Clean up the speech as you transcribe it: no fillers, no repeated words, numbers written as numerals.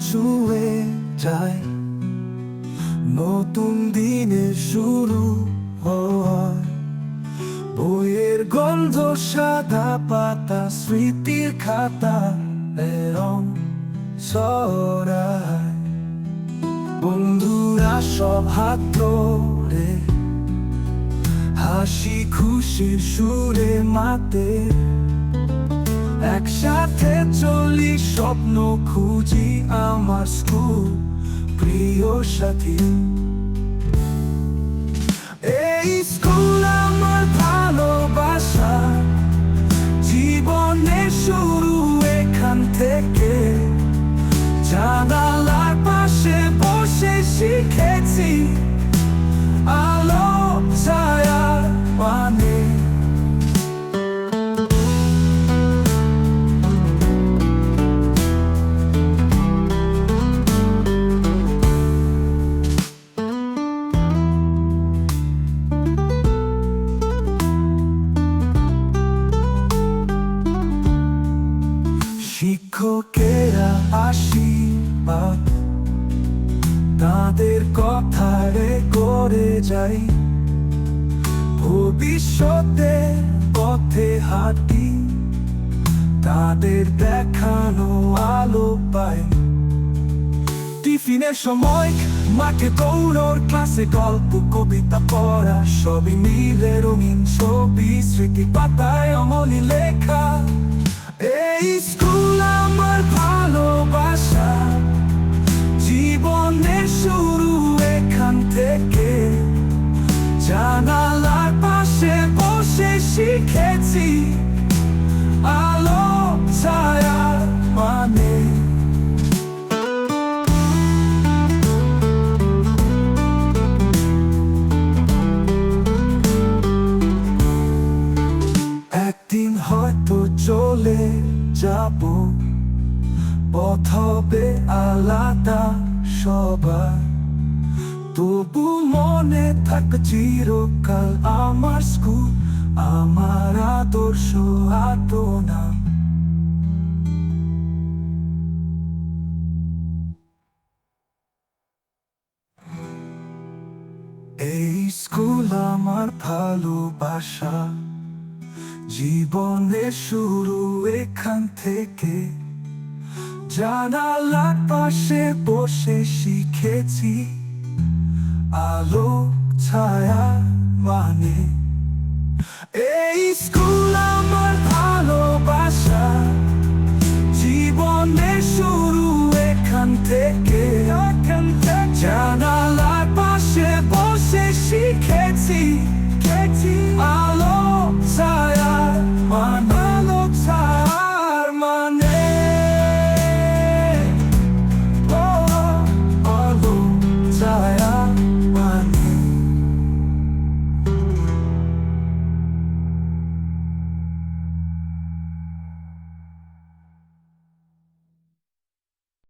ছুঁয়ে যায়, নতুন দিনের শুরু হয়। বইয়ের গন্ধ, সাদা পাতা, স্মৃতির খাতা রং ছড়ায়। বন্ধুরা সব হাত ধরে হাসি খুশির সুরে মাতে, একসাথে চলি স্বপ্ন খুঁজি, আমার স্কুল প্রিয় সাথী। এই স্কুল আমার ভালোবাসা, জীবনের শুরু এখান থেকে। জানালার পাশে বসে শিখেছি আলো ছায়ার মানে। শিক্ষকেরা আশীর্বাদ, তাদের কথারে করে যাই। ভবিষ্যতে পথে হাঁটি, তাদের দেখানো আলো পাই। টিফিনের সময় মাঠে দৌড়র, ক্লাসে গল্প কবিতা পড়া, সবই মিলে রঙিন ছবি, স্মৃতি পাতায় অমলি লেখা। এই স্কুল আমার ভালোবাসা, জীবনের শুরু এখান থেকে। জানালার পাশে বসে শিখেছি আলো ছায়ার মানে। একদিন হয়তো চলে যাব, পথ হবে আলাদা সবার। তবু মনে থাক চিরকাল আমার স্কুল, আমার আদর্শ আদনা। এই স্কুল আমার ভালোবাসা, জীবনের শুরু এখান থেকে। জানালার পাশে বসে শিখেছি আলো ছায়া মানে। এই স্কুল